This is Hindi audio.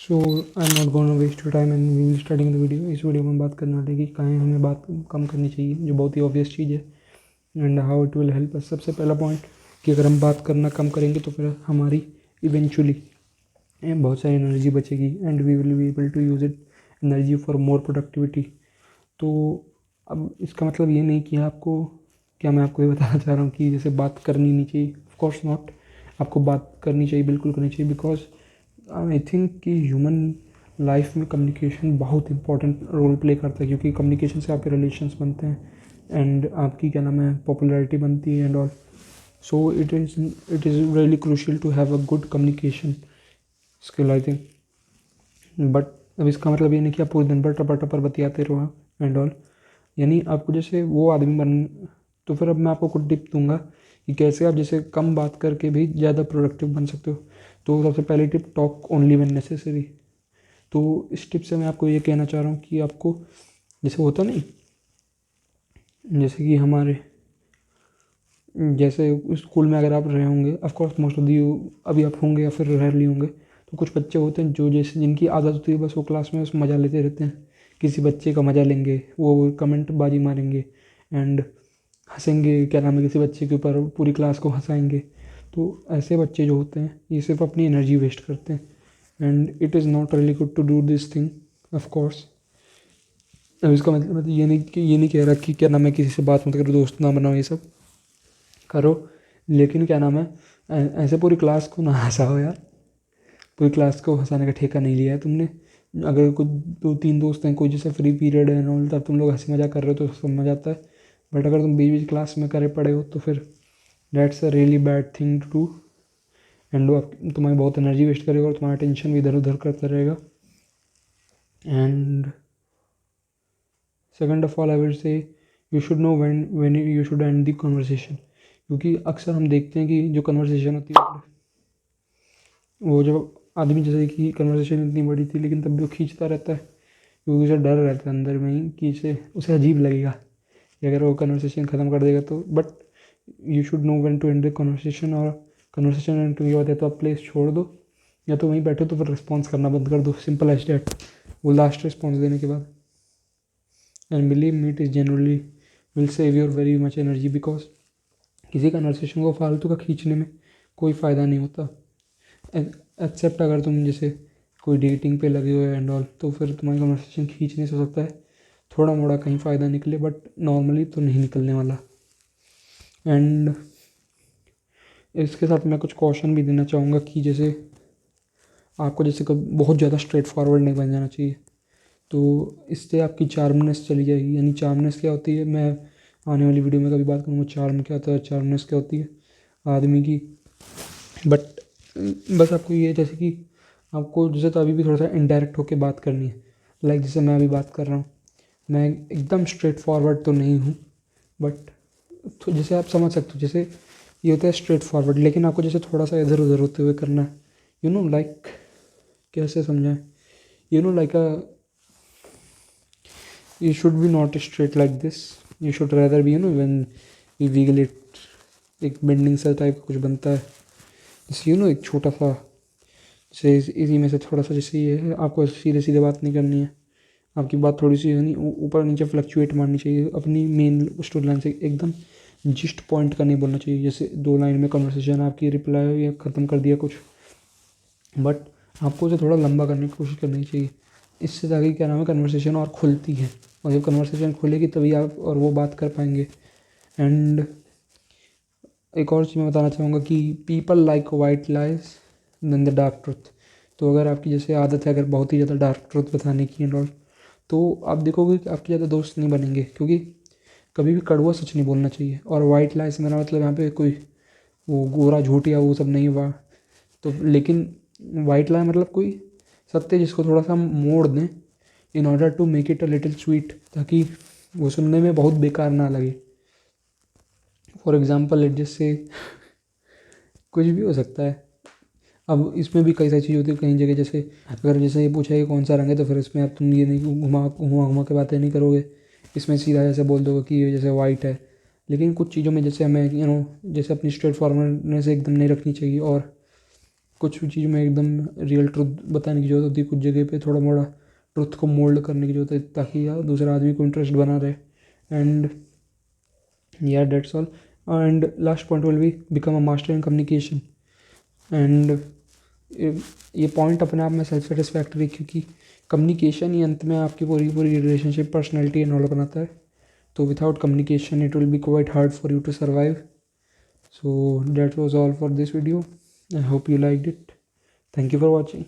So I am not gonna waste your time and we will starting the video. इस वीडियो में बात करने वाले कि कहाँ हमें बात कम करनी चाहिए, जो बहुत ही ऑब्वियस चीज़ है and how it will help us. सबसे पहला पॉइंट कि अगर हम बात करना कम करेंगे तो फिर हमारी इवेंचुअली बहुत सारी एनर्जी बचेगी and we will be able to use it energy for more productivity. तो अब इसका मतलब ये नहीं कि आपको, क्या मैं आपको ये बताना चाह रहा हूँ कि जैसे बात करनी नहीं चाहिए, ऑफ कोर्स नॉट। आपको बात करनी चाहिए, बिल्कुल करनी चाहिए, बिकॉज आई थिंक कि ह्यूमन लाइफ में कम्युनिकेशन बहुत इंपॉर्टेंट रोल प्ले करता है, क्योंकि कम्युनिकेशन से आपके रिलेशंस बनते हैं एंड आपकी क्या नाम है पॉपुलैरिटी बनती है and all. So it is really crucial to have a good communication skill I think. But अब इसका मतलब ये नहीं कि आप पूरे दिन भर टपर टपर बतियाते रहो एंड ऑल, यानी आपको जैसे वो आदमी बन। तो फिर अब मैं आपको कुछ टिप दूंगा कि कैसे आप जैसे कम बात करके भी ज़्यादा प्रोडक्टिव बन सकते हो। तो सबसे पहली tip, talk only when necessary. तो इस टिप से मैं आपको ये कहना चाह रहा हूँ कि आपको जैसे होता नहीं, जैसे कि हमारे जैसे स्कूल में अगर आप रहे होंगे, of course most of the अभी आप होंगे या फिर रेयरली होंगे, तो कुछ बच्चे होते हैं जो जैसे जिनकी आदत होती है बस वो क्लास में बस मज़ा लेते रहते हैं, किसी बच्चे का मज़ा लेंगे, वो कमेंट बाजी मारेंगे एंड हंसेंगे, क्या नाम है, किसी बच्चे के ऊपर पूरी क्लास को हंसाएंगे। तो ऐसे बच्चे जो होते हैं ये सिर्फ अपनी एनर्जी वेस्ट करते हैं and it is not really good to do this thing of course. अब इसका मतलब ये नहीं कह रहा कि क्या नाम है किसी से बात मत करो, दोस्त ना बनाओ, ये सब करो, लेकिन क्या नाम है ऐसे पूरी क्लास को ना हंसाओ यार। पूरी क्लास को हंसाने का ठेका नहीं लिया है तुमने। अगर कुछ दो तीन दोस्त हैं, कोई जैसे फ्री पीरियड है ना, तब तुम लोग हंसी मजाक कर रहे हो तो समझ आता है। बट अगर तुम बीच बीच क्लास में करे पड़े हो तो फिर that's a really bad thing to do and वो तुम्हारी बहुत एनर्जी वेस्ट करेगा और तुम्हारा टेंशन भी इधर उधर करता रहेगा। And second of all I will say you should know when you should and the conversation, क्योंकि अक्सर हम देखते हैं कि जो कन्वर्सेशन होती है वो जो आदमी जैसे कि कन्वर्सेशन इतनी बड़ी थी लेकिन तब भी वो खींचता रहता है, क्योंकि उसे डर रहता है अंदर में ही कि उसे अजीब लगेगा कि अगर वो कन्वर्सेशन ख़त्म कर देगा तो। But you should know when to end the conversation, और कन्वर्सेशन एंड के बाद या तो आप प्लेस छोड़ दो या तो वहीं बैठो तो फिर रिस्पॉन्स करना बंद कर दो, सिंपल एज डैट। वो लास्ट रिस्पॉन्स देने के बाद and believe me it is generally will save your very much energy, because किसी कन्वर्सेशन को फालतू का खींचने में कोई फ़ायदा नहीं होता एक्सेप्ट अगर तुम जैसे कोई डेटिंग पे लगे हुए एंड ऑल, तो फिर तुम्हारी कन्वर्सेशन खींचने से हो सकता है थोड़ा मोड़ा कहीं फ़ायदा निकले, बट नॉर्मली तो नहीं निकलने वाला। एंड इसके साथ मैं कुछ कॉशन भी देना चाहूँगा कि जैसे आपको जैसे कभी बहुत ज़्यादा स्ट्रेट फॉरवर्ड नहीं बन जाना चाहिए, तो इससे आपकी चार्मनेस चली जाएगी। यानी चार्मनेस क्या होती है, मैं आने वाली वीडियो में कभी बात करूँगा चार्म क्या होता है, चार्मनेस क्या होती है आदमी की। बट बस आपको ये जैसे कि आपको जैसे तो अभी भी थोड़ा सा इनडायरेक्ट होकर बात करनी है, लाइक जैसे मैं अभी बात कर रहा हूँ, मैं एकदम स्ट्रेट फॉरवर्ड तो नहीं हूँ, बट तो जैसे आप समझ सकते हो जैसे ये होता है स्ट्रेट फॉरवर्ड, लेकिन आपको जैसे थोड़ा सा इधर उधर होते हुए करना है, यू नो लाइक कैसे समझाएं, you know like you should be not straight like this, you should rather be, you know, when we wiggle it, एक बेंडिंग सा टाइप कुछ बनता है जैसे, यू नो, एक छोटा सा जैसे इसी में से थोड़ा सा जैसे ये है, आपको सीधे सीधे बात नहीं करनी है, आपकी बात थोड़ी सी यानी ऊपर नीचे फ्लक्चुएट मारनी चाहिए, अपनी मेन स्टोरी लाइन से एकदम जिस्ट पॉइंट का नहीं बोलना चाहिए। जैसे 2 लाइन में कन्वर्सेशन आपकी रिप्लाई या ख़त्म कर दिया कुछ, बट आपको उसे थोड़ा लंबा करने की कोशिश करनी चाहिए, इससे ताकि क्या नाम है कन्वर्सेशन और खुलती है, और जब कन्वर्सेशन खुलेगी तभी आप और वो बात कर पाएंगे। एंड एक और चीज़ मैं बताना चाहूँगा कि people like white lies than the dark truth. तो अगर आपकी जैसे आदत है अगर बहुत ही ज़्यादा डार्क ट्रुथ बताने की एंड ऑल, तो आप देखोगे कि आपके ज़्यादा दोस्त नहीं बनेंगे, क्योंकि कभी भी कड़वा सच नहीं बोलना चाहिए। और वाइट लाइज मेरा मतलब यहाँ पे कोई वो गोरा झूठ या वो सब नहीं हुआ, तो लेकिन वाइट लाई मतलब कोई सत्य जिसको थोड़ा सा हम मोड़ दें in order to make it a little sweet, ताकि वो सुनने में बहुत बेकार ना लगे। फॉर एग्जाम्पल जैसे कुछ भी हो सकता है। अब इसमें भी कई सारी चीज़ होती है, कई जगह जैसे अगर जैसे ये पूछा है कि कौन सा रंग है, तो फिर इसमें अब तुम ये नहीं घुमा घुमा घुमा के बातें नहीं करोगे, इसमें सीधा जैसे बोल दोगे कि ये जैसे वाइट है। लेकिन कुछ चीज़ों में जैसे हमें जैसे अपनी स्ट्रेट फॉरवर्डनेस एकदम नहीं रखनी चाहिए, और कुछ चीज़ में एकदम रियल ट्रुथ बताने की ज़रूरत होती है, कुछ जगह पे थोड़ा मोड़ा ट्रुथ को मोल्ड करने की ज़रूरत है ताकि यार दूसरा आदमी को इंटरेस्ट बना रहे. And yeah, that's all. And last point will be become a master in communication. And ये पॉइंट अपने आप में सेल्फ सेटिस्फैक्टरी, क्योंकि कम्युनिकेशन ही अंत में आपकी पूरी पूरी रिलेशनशिप, पर्सनैलिटी एंड ऑल बनाता है. तो without communication it will be quite hard for you to survive. So that was all for this video. I hope you liked it. Thank you for watching.